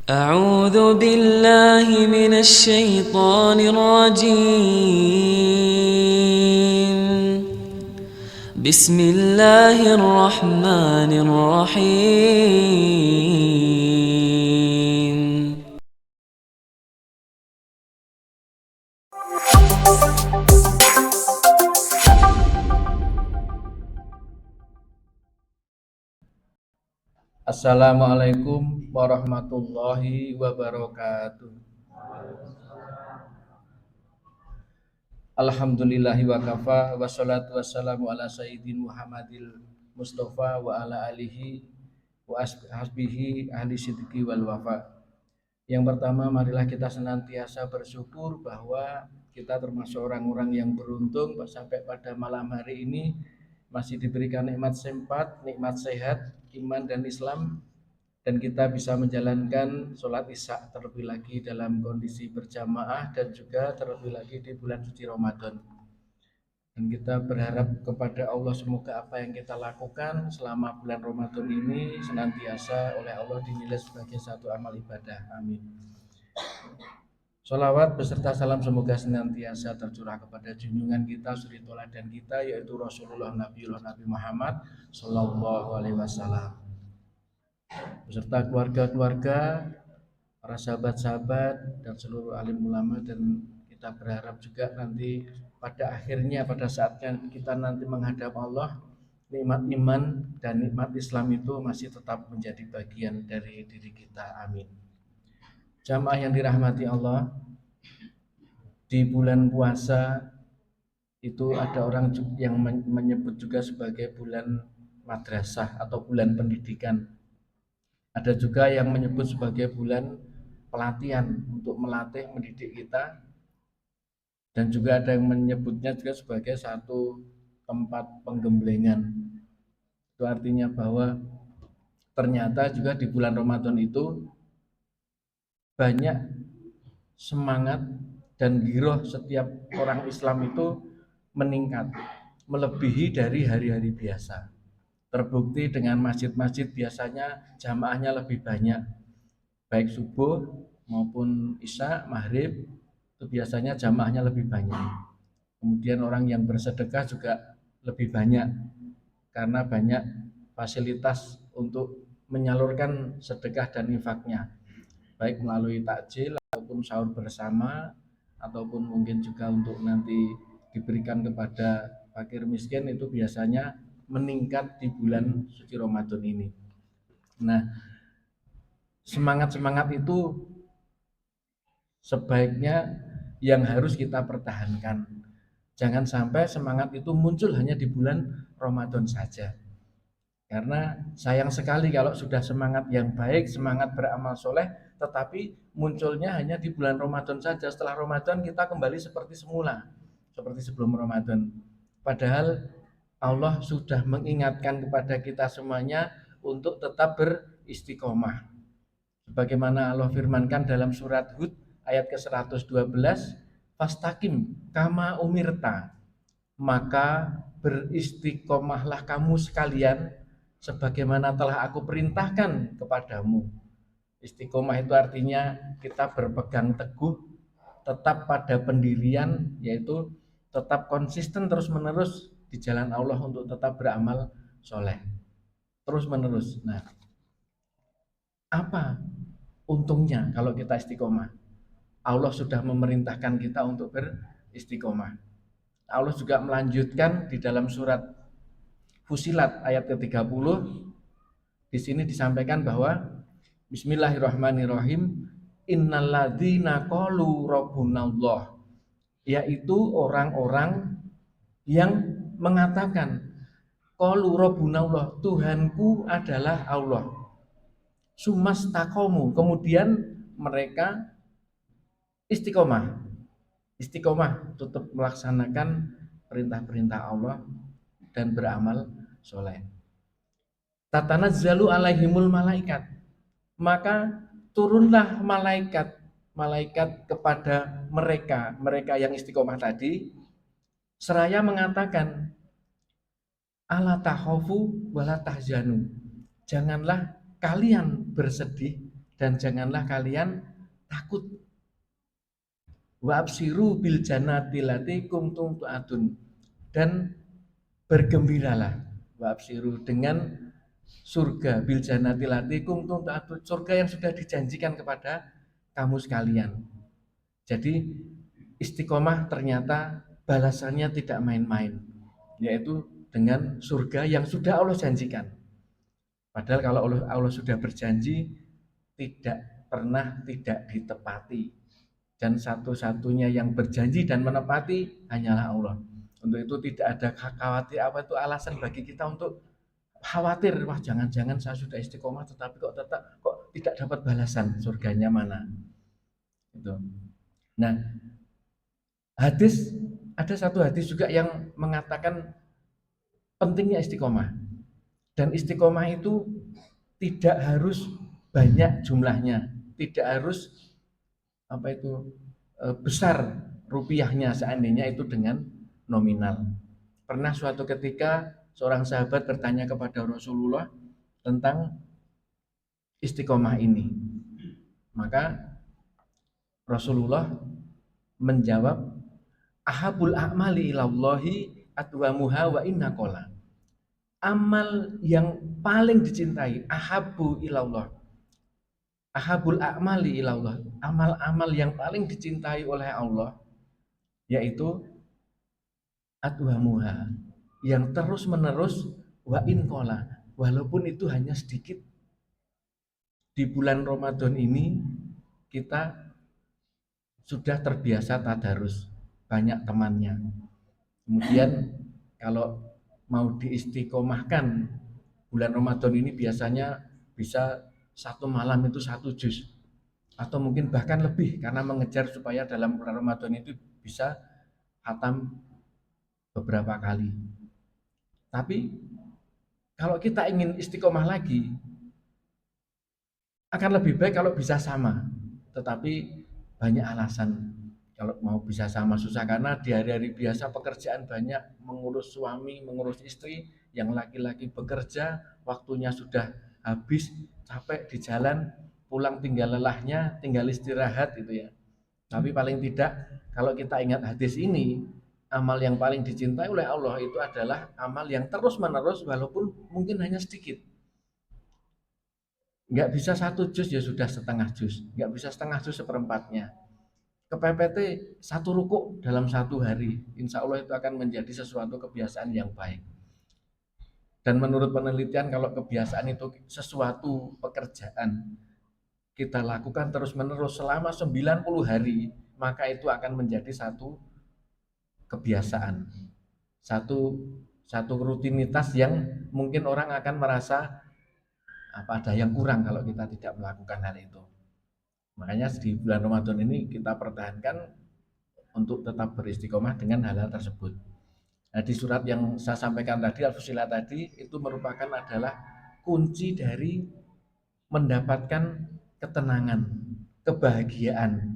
أعوذ بالله من الشيطان الرجيم. بسم الله الرحمن الرحيم. Assalamualaikum warahmatullahi wabarakatuh. Alhamdulillahi wa kafa wassalatu wassalamu ala sayyidin Muhammadil Mustafa wa ala alihi wa ashabihi ahli sidqi wal wafa. Yang pertama, marilah kita senantiasa bersyukur bahwa kita termasuk orang-orang yang beruntung sampai pada malam hari ini masih diberikan nikmat sempat, nikmat sehat, iman dan Islam, dan kita bisa menjalankan sholat isya terlebih lagi dalam kondisi berjamaah dan juga terlebih lagi di bulan suci Ramadan. Dan kita berharap kepada Allah semoga apa yang kita lakukan selama bulan Ramadan ini senantiasa oleh Allah dinilai sebagai satu amal ibadah. Amin. Sholawat beserta salam semoga senantiasa tercurah kepada junjungan kita, suri teladan kita, yaitu Rasulullah Nabi Muhammad Sallallahu Alaihi Wasallam, beserta keluarga-keluarga, para sahabat-sahabat dan seluruh alim ulama. Dan kita berharap juga nanti pada akhirnya, pada saatnya kita nanti menghadap Allah, nikmat iman dan nikmat Islam itu masih tetap menjadi bagian dari diri kita. Amin. Jamaah yang dirahmati Allah, di bulan puasa itu ada orang yang menyebut juga sebagai bulan madrasah atau bulan pendidikan. Ada juga yang menyebut sebagai bulan pelatihan untuk melatih mendidik kita, dan juga ada yang menyebutnya juga sebagai satu tempat penggemblengan. Itu artinya bahwa ternyata juga di bulan Ramadan itu banyak semangat dan giroh setiap orang Islam itu meningkat, melebihi dari hari-hari biasa. Terbukti dengan masjid-masjid biasanya jamaahnya lebih banyak, baik subuh maupun isya, maghrib, itu biasanya jamaahnya lebih banyak. Kemudian orang yang bersedekah juga lebih banyak karena banyak fasilitas untuk menyalurkan sedekah dan infaknya, baik melalui takjil ataupun sahur bersama, ataupun mungkin juga untuk nanti diberikan kepada fakir miskin. Itu biasanya meningkat di bulan suci Ramadan ini. Nah, semangat-semangat itu sebaiknya yang harus kita pertahankan. Jangan sampai semangat itu muncul hanya di bulan Ramadan saja. Karena sayang sekali kalau sudah semangat yang baik, semangat beramal soleh, tetapi munculnya hanya di bulan Ramadan saja. Setelah Ramadan kita kembali seperti semula, seperti sebelum Ramadan. Padahal Allah sudah mengingatkan kepada kita semuanya untuk tetap beristiqomah. Sebagaimana Allah firmankan dalam surat Hud ayat ke-112, fastaqim kama umirta, maka beristiqomahlah kamu sekalian sebagaimana telah aku perintahkan kepadamu. Istiqomah itu artinya kita berpegang teguh, tetap pada pendirian, yaitu tetap konsisten terus-menerus di jalan Allah untuk tetap beramal soleh terus-menerus. Nah, apa untungnya kalau kita istiqomah? Allah sudah memerintahkan kita untuk beristiqomah. Allah juga melanjutkan di dalam surat Fusilat ayat ke-30. Di sini disampaikan bahwa Bismillahirrahmanirrahim, innalladzina qalu rabbunallah, yaitu orang-orang yang mengatakan qalu rabbunallah, Tuhanku adalah Allah, sumastaqamu, kemudian mereka istiqomah. Istiqomah tetap melaksanakan perintah-perintah Allah dan beramal soleh. Tatanazzalu alaihimul malaikat, maka turunlah malaikat kepada mereka yang istiqomah tadi, seraya mengatakan ala takhafu wala tahzanu, janganlah kalian bersedih dan janganlah kalian takut. Wa absiru bil jannati lati kuntum tu'adun, dan bergembiralah wa absiru dengan surga bil jannati lati kuntum tu'adun, surga yang sudah dijanjikan kepada kamu sekalian. Jadi istiqomah ternyata balasannya tidak main-main, yaitu dengan surga yang sudah Allah janjikan. Padahal kalau Allah sudah berjanji, tidak pernah tidak ditepati. Dan satu-satunya yang berjanji dan menepati hanyalah Allah. Untuk itu tidak ada khawatir apa itu alasan bagi kita untuk khawatir, wah jangan-jangan saya sudah istiqomah tetapi kok tidak dapat balasan, surganya mana. Itu. Nah, ada satu hadis juga yang mengatakan pentingnya istiqomah. Dan istiqomah itu tidak harus banyak jumlahnya, tidak harus besar rupiahnya, seandainya itu dengan nominal. Pernah suatu ketika seorang sahabat bertanya kepada Rasulullah tentang istiqomah ini. Maka Rasulullah menjawab, ahabul a'mali ilallahi atwamuha wa inna qola. Amal yang paling dicintai, ahabu ilallah, ahabul a'mali ilallah, amal-amal yang paling dicintai oleh Allah, yaitu atwamuha, yang terus menerus, wa in qola, walaupun itu hanya sedikit. Di bulan Ramadan ini kita sudah terbiasa tadarus, banyak temannya. Kemudian kalau mau diistiqomahkan, bulan Ramadan ini biasanya bisa satu malam itu 1 juz, atau mungkin bahkan lebih, karena mengejar supaya dalam bulan Ramadan itu bisa khatam beberapa kali. Tapi kalau kita ingin istiqomah lagi, akan lebih baik kalau bisa sama. Tetapi banyak alasan kalau mau bisa sama susah, karena di hari-hari biasa pekerjaan banyak, mengurus suami, mengurus istri, yang laki-laki bekerja, waktunya sudah habis, capek di jalan, pulang tinggal lelahnya, tinggal istirahat gitu ya. Tapi paling tidak kalau kita ingat hadis ini, amal yang paling dicintai oleh Allah itu adalah amal yang terus menerus walaupun mungkin hanya sedikit. Nggak bisa 1 juz ya sudah setengah juz, nggak bisa setengah juz seperempatnya. Kepepet 1 rukuk dalam 1 hari, insya Allah itu akan menjadi sesuatu kebiasaan yang baik. Dan menurut penelitian, kalau kebiasaan itu sesuatu pekerjaan kita lakukan terus menerus selama 90 hari, maka itu akan menjadi satu kebiasaan, satu rutinitas yang mungkin orang akan merasa ada yang kurang kalau kita tidak melakukan hal itu. Makanya di bulan Ramadan ini kita pertahankan untuk tetap beristiqomah dengan hal-hal tersebut. Nah, di surat yang saya sampaikan tadi, Al-Fussilat tadi, itu merupakan adalah kunci dari mendapatkan ketenangan, kebahagiaan,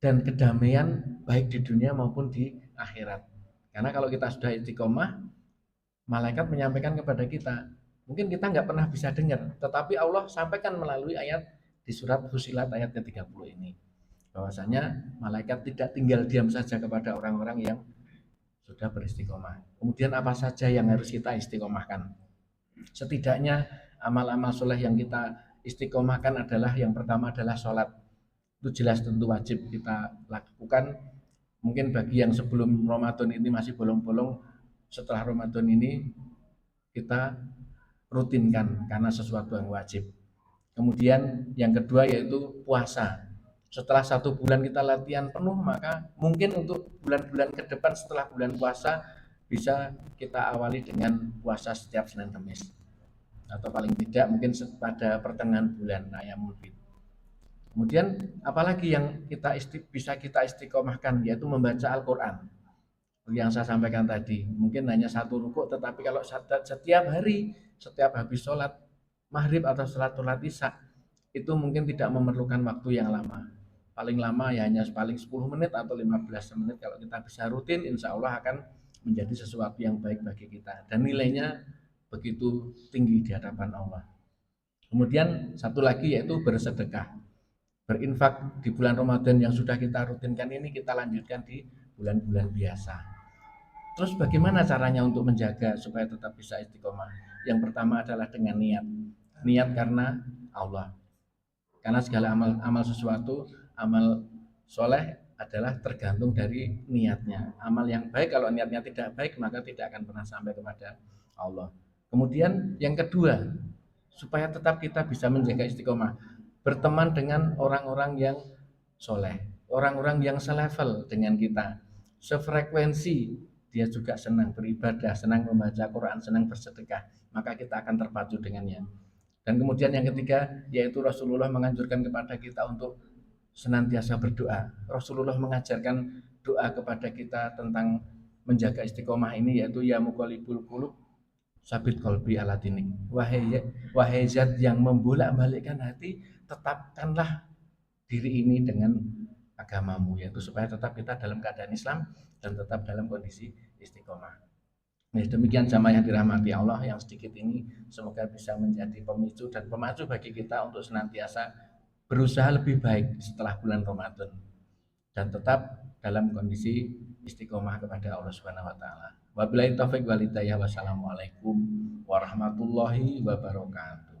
dan kedamaian baik di dunia maupun di akhirat. Karena kalau kita sudah istiqomah, malaikat menyampaikan kepada kita, mungkin kita nggak pernah bisa dengar, tetapi Allah sampaikan melalui ayat di surat Fussilat ayat ke-30 ini, bahwasanya malaikat tidak tinggal diam saja kepada orang-orang yang sudah beristiqomah. Kemudian apa saja yang harus kita istiqomahkan? Setidaknya amal-amal soleh yang kita istiqomahkan adalah, yang pertama adalah sholat. Itu jelas tentu wajib kita lakukan. Mungkin bagi yang sebelum Ramadan ini masih bolong-bolong, setelah Ramadan ini kita rutinkan karena sesuatu yang wajib. Kemudian yang kedua yaitu puasa. Setelah 1 bulan kita latihan penuh, maka mungkin untuk bulan-bulan ke depan setelah bulan puasa bisa kita awali dengan puasa setiap Senin Kamis, atau paling tidak mungkin pada pertengahan bulan Ayamul Bid. Kemudian apalagi yang bisa kita istiqomahkan, yaitu membaca Al-Quran. Yang saya sampaikan tadi, mungkin hanya 1 rukuk, tetapi kalau setiap hari, setiap habis sholat maghrib atau sholat isya, itu mungkin tidak memerlukan waktu yang lama. Paling lama ya hanya paling 10 menit atau 15 menit. Kalau kita bisa rutin, insya Allah akan menjadi sesuatu yang baik bagi kita, dan nilainya begitu tinggi di hadapan Allah. Kemudian satu lagi yaitu bersedekah. Berinfak di bulan Ramadan yang sudah kita rutinkan ini kita lanjutkan di bulan-bulan biasa. Terus bagaimana caranya untuk menjaga supaya tetap bisa istiqomah? Yang pertama adalah dengan niat. Niat karena Allah. Karena segala amal sesuatu, amal soleh adalah tergantung dari niatnya. Amal yang baik kalau niatnya tidak baik maka tidak akan pernah sampai kepada Allah. Kemudian yang kedua, supaya tetap kita bisa menjaga istiqomah, berteman dengan orang-orang yang soleh, orang-orang yang selevel dengan kita, sefrekuensi, dia juga senang beribadah, senang membaca Quran, senang bersedekah, maka kita akan terpacu dengannya. Dan kemudian yang ketiga, yaitu Rasulullah menganjurkan kepada kita untuk senantiasa berdoa. Rasulullah mengajarkan doa kepada kita tentang menjaga istiqomah ini, yaitu ya muqallibul qulub sabit qalbi ala dinik. Wahai zat yang membolak-balikkan hati, tetapkanlah diri ini dengan agamamu, yaitu supaya tetap kita dalam keadaan Islam dan tetap dalam kondisi istiqomah. Nah, demikian jamaah yang dirahmati Allah, yang sedikit ini semoga bisa menjadi pemicu dan pemacu bagi kita untuk senantiasa berusaha lebih baik setelah bulan Ramadan dan tetap dalam kondisi istiqomah kepada Allah Subhanahu wa taala. Wabillahi taufik wal hidayah. Wassalamualaikum warahmatullahi wabarakatuh.